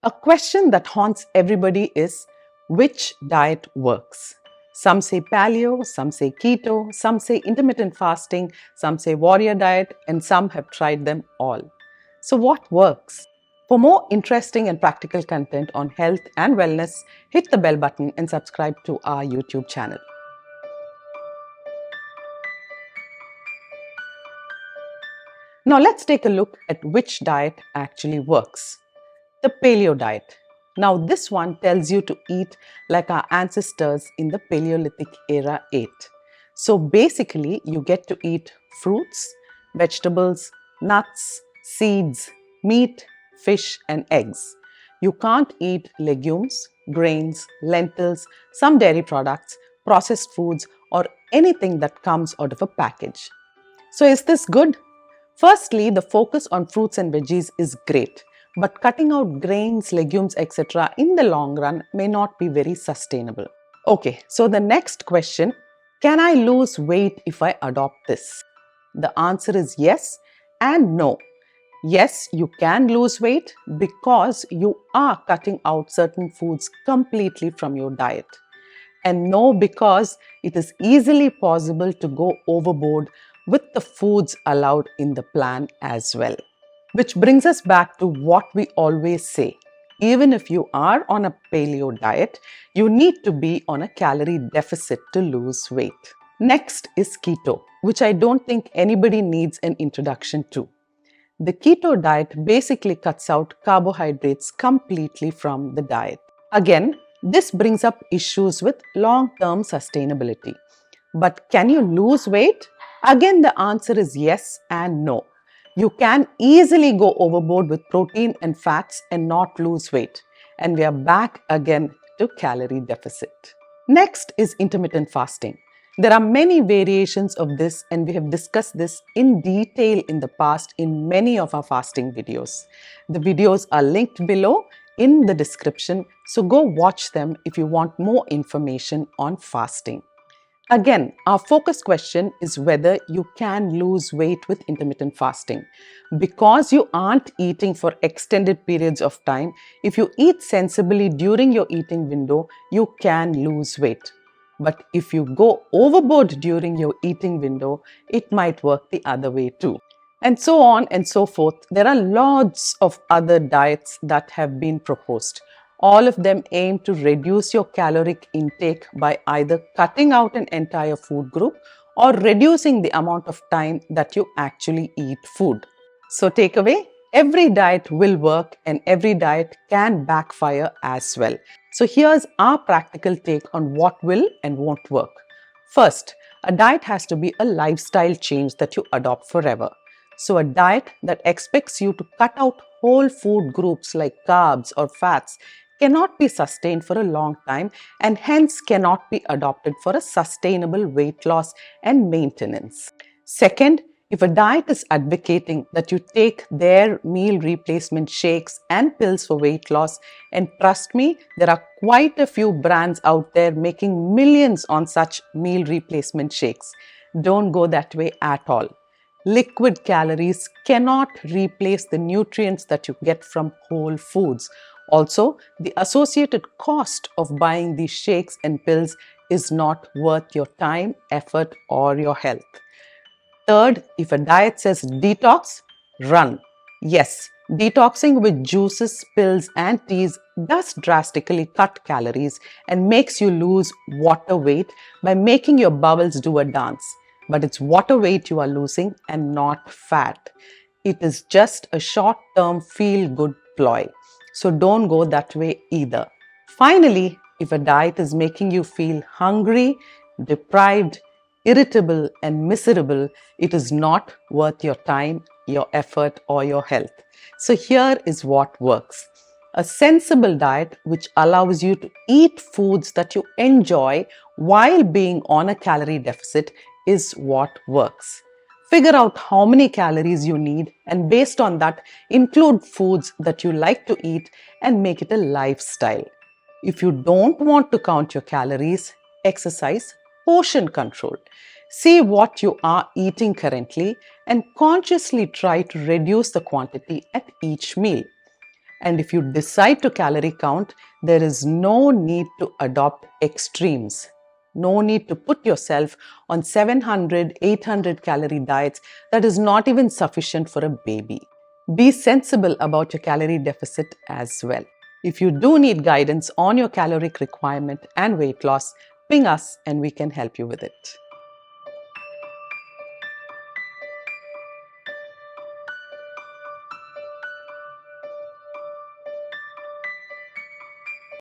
A question that haunts everybody is, which diet works? Some say paleo, some say keto, some say intermittent fasting, some say warrior diet, and some have tried them all. So what works? For more interesting and practical content on health and wellness, hit the bell button and subscribe to our YouTube channel. Now let's take a look at which diet actually works. The paleo diet. Now this one tells you to eat like our ancestors in the Paleolithic era ate. So basically you get to eat fruits, vegetables, nuts, seeds, meat, fish and eggs. You can't eat legumes, grains, lentils, some dairy products, processed foods or anything that comes out of a package. So is this good? Firstly, the focus on fruits and veggies is great, but cutting out grains, legumes, etc. in the long run may not be very sustainable. Okay, so the next question, can I lose weight if I adopt this? The answer is yes and no. Yes, you can lose weight because you are cutting out certain foods completely from your diet. And no, because it is easily possible to go overboard with the foods allowed in the plan as well. Which brings us back to what we always say. Even if you are on a paleo diet, you need to be on a calorie deficit to lose weight. Next is keto, which I don't think anybody needs an introduction to. The keto diet basically cuts out carbohydrates completely from the diet. Again, this brings up issues with long-term sustainability. But can you lose weight? Again, the answer is yes and no. You can easily go overboard with protein and fats and not lose weight. And we are back again to calorie deficit. Next is intermittent fasting. There are many variations of this and we have discussed this in detail in the past in many of our fasting videos. The videos are linked below in the description, so go watch them if you want more information on fasting. Again, our focus question is whether you can lose weight with intermittent fasting. Because you aren't eating for extended periods of time, if you eat sensibly during your eating window, you can lose weight. But if you go overboard during your eating window, it might work the other way too. And so on and so forth. There are lots of other diets that have been proposed. All of them aim to reduce your caloric intake by either cutting out an entire food group or reducing the amount of time that you actually eat food. So takeaway, every diet will work and every diet can backfire as well. So here's our practical take on what will and won't work. First, a diet has to be a lifestyle change that you adopt forever. So a diet that expects you to cut out whole food groups like carbs or fats cannot be sustained for a long time and hence cannot be adopted for a sustainable weight loss and maintenance. Second, if a diet is advocating that you take their meal replacement shakes and pills for weight loss, and trust me, there are quite a few brands out there making millions on such meal replacement shakes. Don't go that way at all. Liquid calories cannot replace the nutrients that you get from whole foods. Also, the associated cost of buying these shakes and pills is not worth your time, effort, or your health. Third, if a diet says detox, run. Yes, detoxing with juices, pills, and teas does drastically cut calories and makes you lose water weight by making your bowels do a dance. But it's water weight you are losing and not fat. It is just a short-term feel-good ploy. So don't go that way either. Finally, if a diet is making you feel hungry, deprived, irritable and miserable, it is not worth your time, your effort or your health. So here is what works. A sensible diet which allows you to eat foods that you enjoy while being on a calorie deficit is what works. Figure out how many calories you need and based on that, include foods that you like to eat and make it a lifestyle. If you don't want to count your calories, exercise portion control. See what you are eating currently and consciously try to reduce the quantity at each meal. And if you decide to calorie count, there is no need to adopt extremes. No need to put yourself on 700, 800 calorie diets that is not even sufficient for a baby. Be sensible about your calorie deficit as well. If you do need guidance on your caloric requirement and weight loss, ping us and we can help you with it.